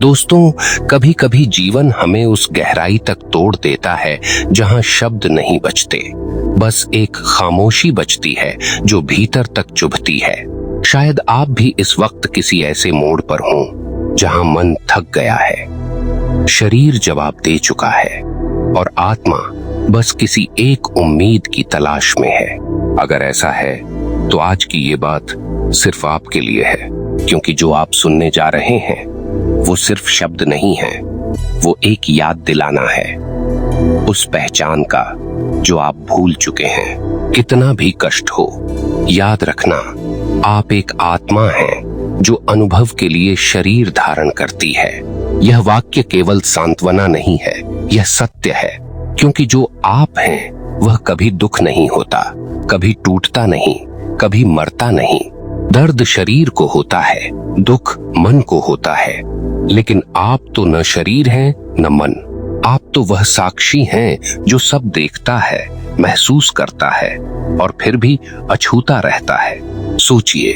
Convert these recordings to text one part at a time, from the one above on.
दोस्तों, कभी कभी जीवन हमें उस गहराई तक तोड़ देता है जहां शब्द नहीं बचते, बस एक खामोशी बचती है जो भीतर तक चुभती है। शायद आप भी इस वक्त किसी ऐसे मोड़ पर हों जहां मन थक गया है, शरीर जवाब दे चुका है और आत्मा बस किसी एक उम्मीद की तलाश में है। अगर ऐसा है तो आज की ये बात सिर्फ आपके लिए है, क्योंकि जो आप सुनने जा रहे हैं वो सिर्फ शब्द नहीं है, वो एक याद दिलाना है उस पहचान का जो आप भूल चुके हैं। कितना भी कष्ट हो, याद रखना, आप एक आत्मा हैं जो अनुभव के लिए शरीर धारण करती है। यह वाक्य केवल सांत्वना नहीं है, यह सत्य है, क्योंकि जो आप हैं वह कभी दुख नहीं होता, कभी टूटता नहीं, कभी मरता नहीं। दर्द शरीर को होता है, दुख मन को होता है, लेकिन आप तो न शरीर हैं न मन। आप तो वह साक्षी हैं जो सब देखता है, महसूस करता है और फिर भी अछूता रहता है। सोचिए,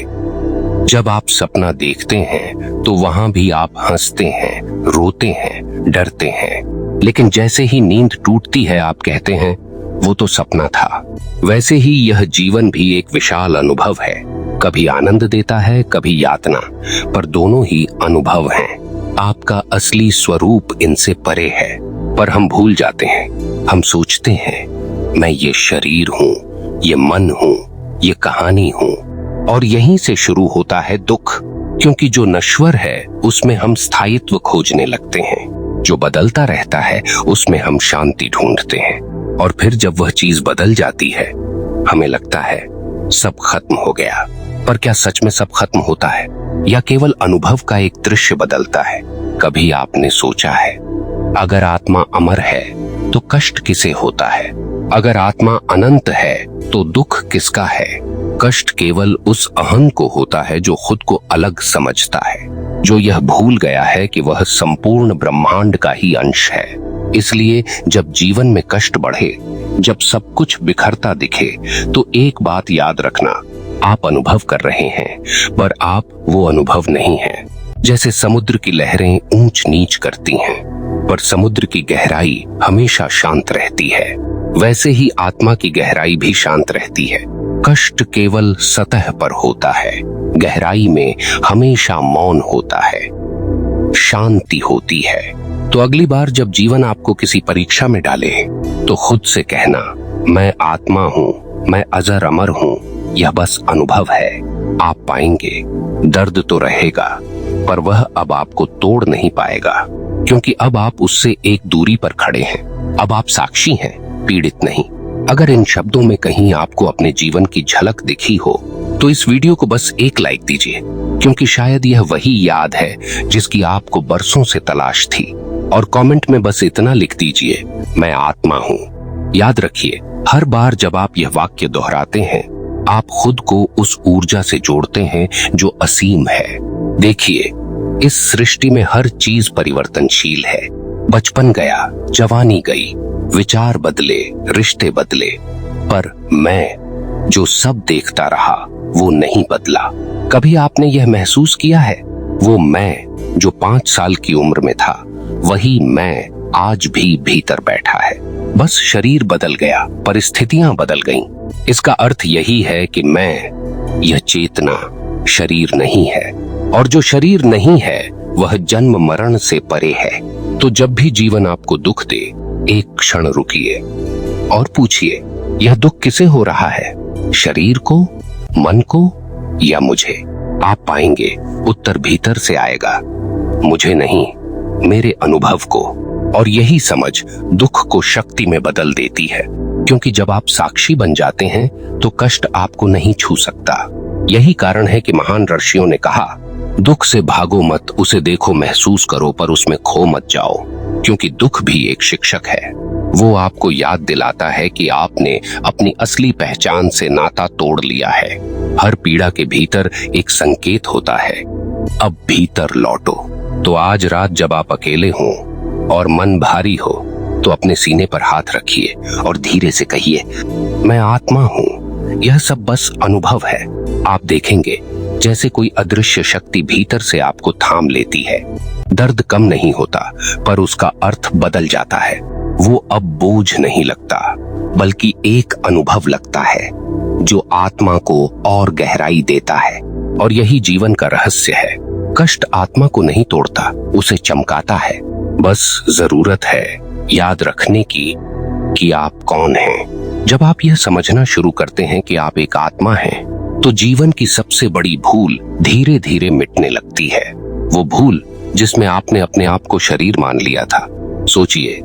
जब आप सपना देखते हैं तो वहां भी आप हंसते हैं, रोते हैं, डरते हैं, लेकिन जैसे ही नींद टूटती है आप कहते हैं वो तो सपना था। वैसे ही यह जीवन भी एक विशाल अनुभव है, कभी आनंद देता है, कभी यातना, पर दोनों ही अनुभव हैं। आपका असली स्वरूप इनसे परे है, पर हम भूल जाते हैं। हम सोचते हैं मैं ये शरीर हूँ, ये मन हूँ, ये कहानी हूँ, और यहीं से शुरू होता है दुख, क्योंकि जो नश्वर है उसमें हम स्थायित्व खोजने लगते हैं, जो बदलता रहता है उसमें हम शांति ढूंढते हैं, और फिर जब वह चीज बदल जाती है हमें लगता है सब खत्म हो गया। पर क्या सच में सब खत्म होता है, या केवल अनुभव का एक दृश्य बदलता है? कभी आपने सोचा है, अगर आत्मा अमर है तो कष्ट किसे होता है? अगर आत्मा अनंत है तो दुख किसका है? कष्ट केवल उस अहं को होता है जो खुद को अलग समझता है, जो यह भूल गया है कि वह संपूर्ण ब्रह्मांड का ही अंश है। इसलिए जब जीवन में कष्ट बढ़े, जब सब कुछ बिखरता दिखे, तो एक बात याद रखना, आप अनुभव कर रहे हैं, पर आप वो अनुभव नहीं हैं। जैसे समुद्र की लहरें ऊंच नीच करती हैं, पर समुद्र की गहराई हमेशा शांत रहती है, वैसे ही आत्मा की गहराई भी शांत रहती है। कष्ट केवल सतह पर होता है, गहराई में हमेशा मौन होता है, शांति होती है। तो अगली बार जब जीवन आपको किसी परीक्षा में डाले तो खुद से कहना, मैं आत्मा हूँ, मैं अजर अमर हूँ, यह बस अनुभव है। आप पाएंगे दर्द तो रहेगा, पर वह अब आपको तोड़ नहीं पाएगा, क्योंकि अब आप उससे एक दूरी पर खड़े हैं। अब आप साक्षी हैं, पीड़ित नहीं। अगर इन शब्दों में कहीं आपको अपने जीवन की झलक दिखी हो तो इस वीडियो को बस एक लाइक दीजिए, क्योंकि शायद यह वही याद है जिसकी आपको बरसों से तलाश थी। और कमेंट में बस इतना लिख दीजिए, मैं आत्मा हूँ। याद रखिए, हर बार जब आप यह वाक्य दोहराते हैं आप खुद को उस ऊर्जा से जोड़ते हैं जो असीम है। देखिए, इस सृष्टि में हर चीज परिवर्तनशील है। बचपन गया, जवानी गई, विचार बदले, रिश्ते बदले, पर मैं जो सब देखता रहा वो नहीं बदला। कभी आपने यह महसूस किया है, वो मैं जो 5 साल की उम्र में था वही मैं आज भी भीतर बैठा है। बस शरीर बदल गया, परिस्थितियां बदल गईं। इसका अर्थ यही है कि मैं, यह चेतना, शरीर नहीं है, और जो शरीर नहीं है वह जन्म मरण से परे है। तो जब भी जीवन आपको दुख दे, एक क्षण रुकिए और पूछिए, यह दुख किसे हो रहा है? शरीर को, मन को, या मुझे? आप पाएंगे उत्तर भीतर से आएगा, मुझे नहीं, मेरे अनुभव को। और यही समझ दुख को शक्ति में बदल देती है, क्योंकि जब आप साक्षी बन जाते हैं तो कष्ट आपको नहीं छू सकता। यही कारण है कि महान ऋषियों ने कहा, दुख से भागो मत, उसे देखो, महसूस करो, पर उसमें खो मत जाओ, क्योंकि दुख भी एक शिक्षक है। वो आपको याद दिलाता है कि आपने अपनी असली पहचान से नाता तोड़ लिया है। हर पीड़ा के भीतर एक संकेत होता है, अब भीतर लौटो। तो आज रात जब आप अकेले हों और मन भारी हो तो अपने सीने पर हाथ रखिए और धीरे से कहिए, मैं आत्मा हूँ, यह सब बस अनुभव है। आप देखेंगे जैसे कोई अदृश्य शक्ति भीतर से आपको थाम लेती है। दर्द कम नहीं होता, पर उसका अर्थ बदल जाता है। वो अब बोझ नहीं लगता, बल्कि एक अनुभव लगता है जो आत्मा को और गहराई देता है। और यही जीवन का रहस्य है। कष्ट आत्मा को नहीं तोड़ता, उसे चमकाता है। बस जरूरत है याद रखने की कि आप कौन हैं। जब आप यह समझना शुरू करते हैं कि आप एक आत्मा हैं, तो जीवन की सबसे बड़ी भूल धीरे धीरे मिटने लगती है। वो भूल जिसमें आपने अपने आप को शरीर मान लिया था। सोचिए,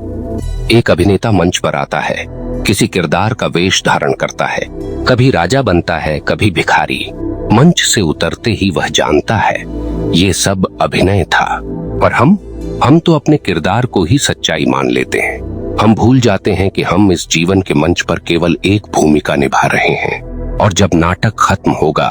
एक अभिनेता मंच पर आता है, किसी किरदार का वेश धारण करता है, कभी राजा बनता है, कभी भिखारी। मंच से उतरते ही वह जानता है ये सब अभिनय था। पर हम तो अपने किरदार को ही सच्चाई मान लेते हैं। हम भूल जाते हैं कि हम इस जीवन के मंच पर केवल एक भूमिका निभा रहे हैं। और जब नाटक खत्म होगा,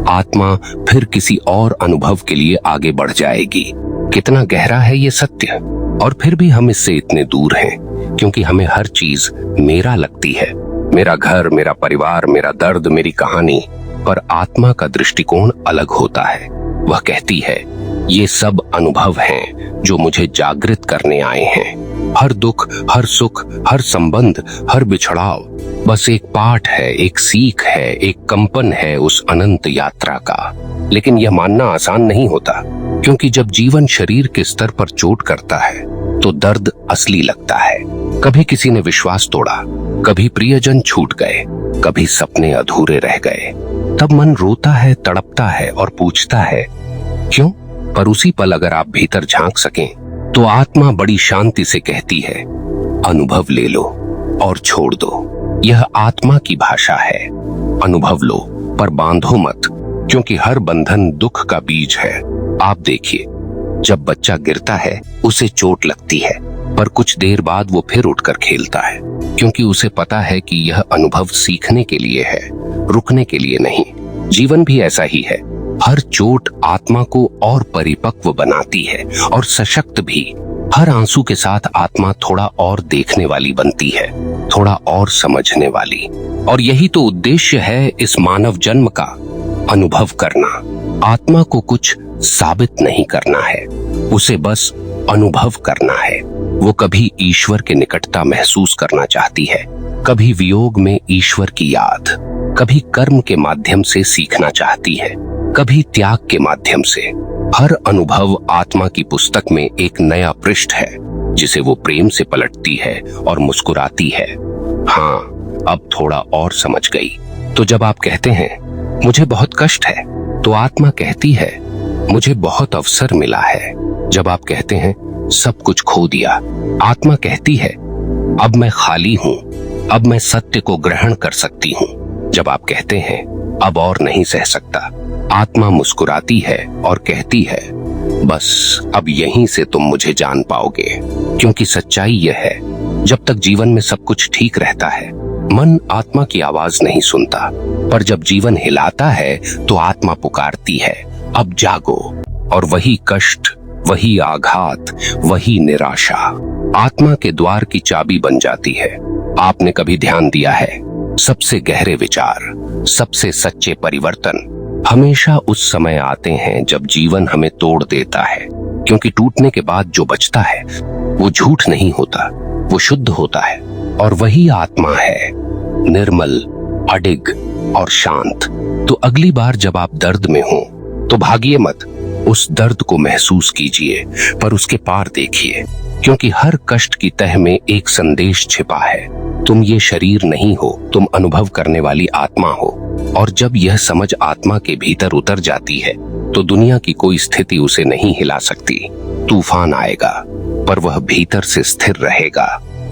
आत्मा फिर किसी और अनुभव के लिए आगे बढ़ जाएगी। कितना गहरा है ये सत्य। और फिर भी हम इससे इतने दूर हैं, क्योंकि हमें हर चीज मेरा लगती है। मेरा घर, मेरा परिवार, मेरा दर्द, मेरी कहानी। पर आत्मा का दृष्टिकोण अलग होता है। वह कहती है, ये सब अनुभव हैं जो मुझे जागृत करने आए हैं। हर दुख, हर सुख, हर संबंध, हर बिछड़ाव बस एक पाठ है, एक सीख है, एक कंपन है उस अनंत यात्रा का। लेकिन यह मानना आसान नहीं होता, क्योंकि जब जीवन शरीर के स्तर पर चोट करता है तो दर्द असली लगता है। कभी किसी ने विश्वास तोड़ा, कभी प्रियजन छूट गए, कभी सपने अधूरे रह गए। तब मन रोता है, तड़पता है और पूछता है क्यों। पर उसी पल अगर आप भीतर झांक सकें, तो आत्मा बड़ी शांति से कहती है, अनुभव ले लो और छोड़ दो। यह आत्मा की भाषा है। अनुभव लो, पर बांधो मत, क्योंकि हर बंधन दुख का बीज है। आप देखिए, जब बच्चा गिरता है उसे चोट लगती है, पर कुछ देर बाद वो फिर उठकर खेलता है, क्योंकि उसे पता है कि यह अनुभव सीखने के लिए है, रुकने के लिए नहीं। जीवन भी ऐसा ही है। हर चोट आत्मा को और परिपक्व बनाती है और सशक्त भी। हर आंसू के साथ आत्मा थोड़ा और देखने वाली बनती है, थोड़ा और समझने वाली। और यही तो उद्देश्य है इस मानव जन्म का, अनुभव करना। आत्मा को कुछ साबित नहीं करना है, उसे बस अनुभव करना है। वो कभी ईश्वर के निकटता महसूस करना चाहती है, कभी वियोग में ईश्वर की याद, कभी कर्म के माध्यम से सीखना चाहती है, कभी त्याग के माध्यम से। हर अनुभव आत्मा की पुस्तक में एक नया पृष्ठ है, जिसे वो प्रेम से पलटती है और मुस्कुराती है। हाँ, अब थोड़ा और समझ गई। तो जब आप कहते हैं मुझे बहुत कष्ट है, तो आत्मा कहती है मुझे बहुत अवसर मिला है। जब आप कहते हैं सब कुछ खो दिया, आत्मा कहती है अब मैं खाली हूँ, अब मैं सत्य को ग्रहण कर सकती हूँ। जब आप कहते हैं अब और नहीं सह सकता, आत्मा मुस्कुराती है और कहती है बस अब यहीं से तुम मुझे जान पाओगे। क्योंकि सच्चाई यह है, जब तक जीवन में सब कुछ ठीक रहता है, मन आत्मा की आवाज नहीं सुनता। पर जब जीवन हिलाता है तो आत्मा पुकारती है अब जागो। और वही कष्ट, वही आघात, वही निराशा आत्मा के द्वार की चाबी बन जाती है। आपने कभी ध्यान दिया है, सबसे गहरे विचार, सबसे सच्चे परिवर्तन हमेशा उस समय आते हैं जब जीवन हमें तोड़ देता है। क्योंकि टूटने के बाद जो बचता है वो झूठ नहीं होता, वो शुद्ध होता है। और वही आत्मा है, निर्मल, अडिग और शांत। तो अगली बार जब आप दर्द में हो तो भागिए मत, उस दर्द को महसूस कीजिए, पर उसके पार देखिए। क्योंकि हर कष्ट की तह में एक संदेश छिपा है, तुम ये शरीर नहीं हो, तुम अनुभव करने वाली आत्मा हो। और जब यह समझ आत्मा के भीतर उतर जाती है तो दुनिया की कोई स्थिति उसे नहीं हिला सकती। तूफान आएगा पर वह भीतर से स्थिर रहेगा।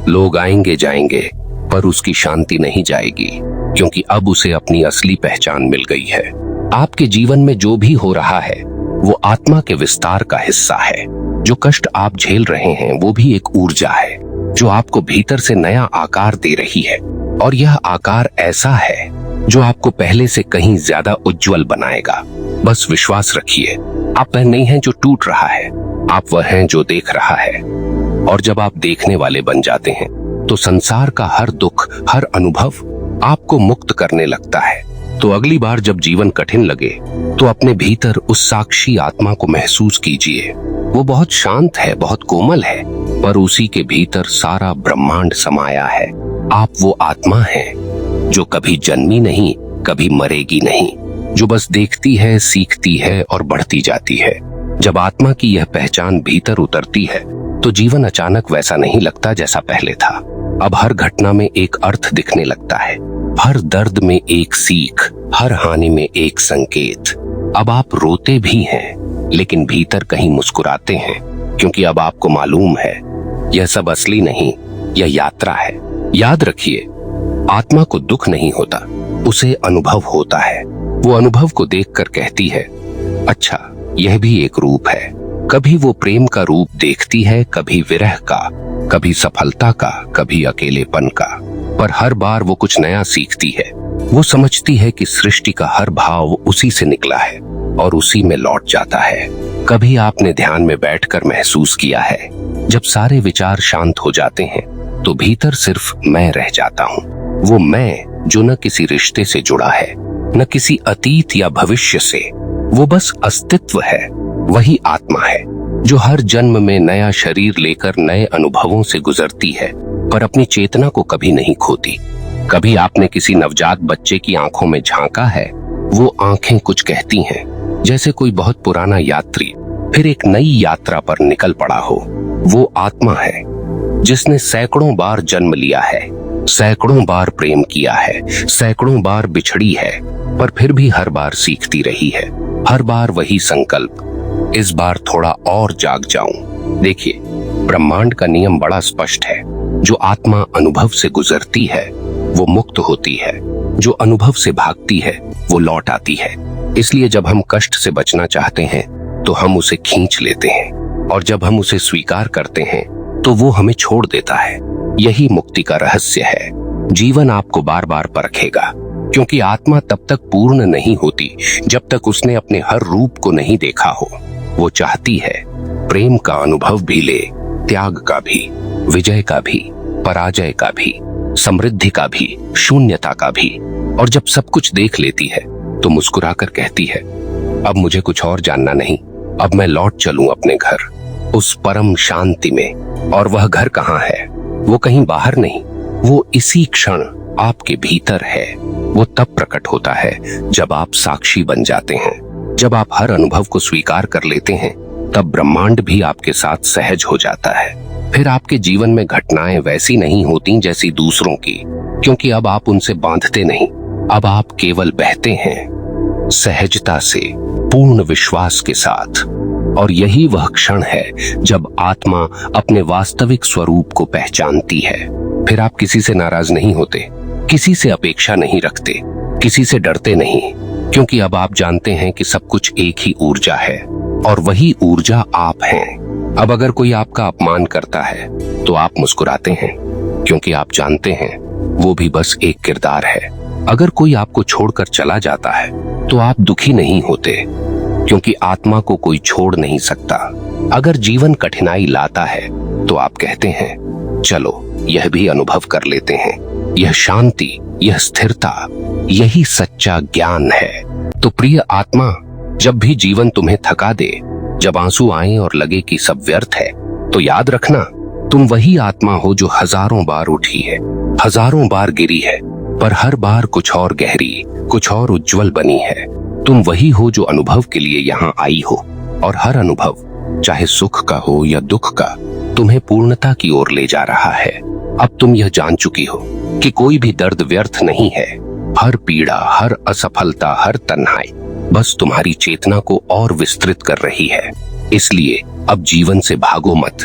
लोग आएंगे जाएंगे पर उसकी शांति नहीं जाएगी, क्योंकि अब उसे अपनी असली पहचान मिल गई है। आपके जीवन में जो भी हो रहा है वो आत्मा के विस्तार का हिस्सा है। जो कष्ट आप झेल रहे हैं वो भी एक ऊर्जा है जो आपको भीतर से नया आकार दे रही है। और यह आकार ऐसा है जो आपको पहले से कहीं ज्यादा उज्जवल बनाएगा। बस विश्वास रखिए, आप वह नहीं हैं जो टूट रहा है, आप वह हैं जो देख रहा है। और जब आप देखने वाले बन जाते हैं तो संसार का हर दुख, हर अनुभव आपको मुक्त करने लगता है। तो अगली बार जब जीवन कठिन लगे तो अपने भीतर उस साक्षी आत्मा को महसूस कीजिए वो बहुत शांत है, बहुत कोमल है, पर उसी के भीतर सारा ब्रह्मांड समाया है। आप वो आत्मा हैं जो कभी जन्मी नहीं, कभी मरेगी नहीं, जो बस देखती है, सीखती है और बढ़ती जाती है। जब आत्मा की यह पहचान भीतर उतरती है तो जीवन अचानक वैसा नहीं लगता जैसा पहले था। अब हर घटना में एक अर्थ दिखने लगता है, हर दर्द में एक सीख, हर हानि में एक संकेत। अब आप रोते भी हैं, लेकिन भीतर कहीं मुस्कुराते हैं, क्योंकि अब आपको मालूम है यह सब असली नहीं, यह यात्रा है। याद रखिए, आत्मा को दुख नहीं होता, उसे अनुभव होता है। वो अनुभव को देखकर कहती है, अच्छा यह भी एक रूप है। कभी वो प्रेम का रूप देखती है, कभी विरह का, कभी सफलता का, कभी अकेलेपन का, पर हर बार वो कुछ नया सीखती है। वो समझती है कि सृष्टि का हर भाव उसी से निकला है और उसी में लौट जाता है। कभी आपने ध्यान में बैठकर महसूस किया है, जब सारे विचार शांत हो जाते हैं तो भीतर सिर्फ मैं रह जाता हूँ। वो मैं जो न किसी रिश्ते से जुड़ा है, न किसी अतीत या भविष्य से, वो बस अस्तित्व है। वही आत्मा है जो हर जन्म में नया शरीर लेकर नए अनुभवों से गुजरती है, पर अपनी चेतना को कभी नहीं खोती। कभी आपने किसी नवजात बच्चे की आंखों में झांका है, वो आंखें कुछ कहती हैं, जैसे कोई बहुत पुराना यात्री फिर एक नई यात्रा पर निकल पड़ा हो। वो आत्मा है जिसने सैकड़ों बार जन्म लिया है, सैकड़ों बार प्रेम किया है, सैकड़ों बार बिछड़ी है, पर फिर भी हर बार सीखती रही है। हर बार वही संकल्प, इस बार थोड़ा और जाग जाऊं। देखिए, ब्रह्मांड का नियम बड़ा स्पष्ट है। जो आत्मा अनुभव से गुजरती है वो मुक्त होती है, जो अनुभव से भागती है वो लौट आती है। इसलिए जब हम कष्ट से बचना चाहते हैं तो हम उसे खींच लेते हैं, और जब हम उसे स्वीकार करते हैं तो वो हमें छोड़ देता है। यही मुक्ति का रहस्य है। जीवन आपको बार बार परखेगा, क्योंकि आत्मा तब तक पूर्ण नहीं होती जब तक उसने अपने हर रूप को नहीं देखा हो। वो चाहती है प्रेम का अनुभव भी ले, त्याग का भी, विजय का भी, पराजय का भी, समृद्धि का भी, शून्यता का भी। और जब सब कुछ देख लेती है तो मुस्कुराकर कहती है, अब मुझे कुछ और जानना नहीं, अब मैं लौट चलूं अपने घर, उस परम शांति में। और वह घर कहाँ है? वो कहीं बाहर नहीं, वो इसी क्षण आपके भीतर है। वो तब प्रकट होता है जब आप साक्षी बन जाते हैं। जब आप हर अनुभव को स्वीकार कर लेते हैं, तब ब्रह्मांड भी आपके साथ सहज हो जाता है। फिर आपके जीवन में घटनाएं वैसी नहीं होती जैसी दूसरों की, क्योंकि अब आप उनसे बांधते नहीं, अब आप केवल बहते हैं, सहजता से, पूर्ण विश्वास के साथ। और यही वह क्षण है जब आत्मा अपने वास्तविक स्वरूप को पहचानती है। फिर आप किसी से नाराज नहीं होते, किसी से अपेक्षा नहीं रखते, किसी से डरते नहीं, क्योंकि अब आप जानते हैं कि सब कुछ एक ही ऊर्जा है, और वही ऊर्जा आप हैं। अब अगर कोई आपका अपमान करता है तो आप मुस्कुराते हैं, क्योंकि आप जानते हैं वो भी बस एक किरदार है। अगर कोई आपको छोड़कर चला जाता है तो आप दुखी नहीं होते, क्योंकि आत्मा को कोई छोड़ नहीं सकता। अगर जीवन कठिनाई लाता है तो आप कहते हैं, चलो यह भी अनुभव कर लेते हैं। यह शांति, यह स्थिरता, यही सच्चा ज्ञान है। तो प्रिय आत्मा, जब भी जीवन तुम्हें थका दे, जब आंसू आए और लगे कि सब व्यर्थ है, तो याद रखना, तुम वही आत्मा हो जो हजारों बार उठी है, हजारों बार गिरी है, पर हर बार कुछ और गहरी, कुछ और उज्जवल बनी है। तुम वही हो जो अनुभव के लिए यहाँ आई हो, और हर अनुभव, चाहे सुख का हो या दुख का, तुम्हें पूर्णता की ओर ले जा रहा है। अब तुम यह जान चुकी हो कि कोई भी दर्द व्यर्थ नहीं है। हर पीड़ा, हर असफलता, हर तन्हाई बस तुम्हारी चेतना को और विस्तृत कर रही है। इसलिए अब जीवन से भागो मत,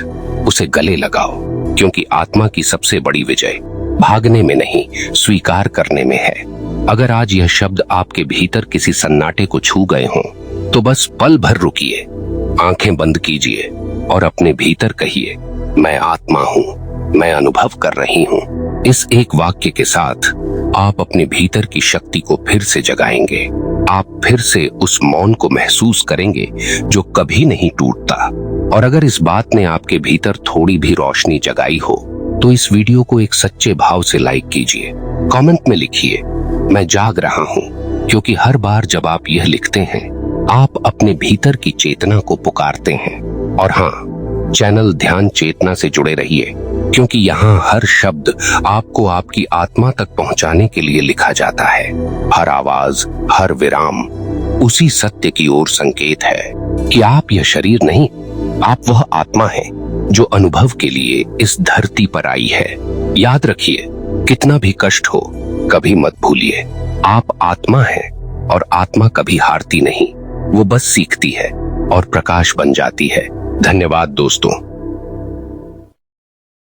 उसे गले लगाओ, क्योंकि आत्मा की सबसे बड़ी विजय भागने में नहीं, स्वीकार करने में है। अगर आज यह शब्द आपके भीतर किसी सन्नाटे को छू गए हों, तो बस पल भर रुकिए, आंखें बंद कीजिए और अपने भीतर कहिए, मैं आत्मा हूँ, मैं अनुभव कर रही हूँ। इस एक वाक्य के साथ आप अपने भीतर की शक्ति को फिर से जगाएंगे। आप फिर से उस मौन को महसूस करेंगे जो कभी नहीं टूटता। और अगर इस बात ने आपके भीतर थोड़ी भी रोशनी जगाई हो, तो इस वीडियो को एक सच्चे भाव से लाइक कीजिए। कमेंट में लिखिए, मैं जाग रहा हूँ, क्योंकि हर बार जब आप यह लिखते हैं, आप अपने भीतर की चेतना को पुकारते हैं। और हाँ, चैनल ध्यान चेतना से जुड़े रहिए, क्योंकि यहाँ हर शब्द आपको आपकी आत्मा तक पहुंचाने के लिए लिखा जाता है। हर आवाज, हर विराम उसी सत्य की ओर संकेत है कि आप यह शरीर नहीं, आप वह आत्मा हैं जो अनुभव के लिए इस धरती पर आई है। याद रखिए, कितना भी कष्ट हो, कभी मत भूलिए, आप आत्मा हैं और आत्मा कभी हारती नहीं, वो बस सीखती है और प्रकाश बन जाती है। धन्यवाद दोस्तों।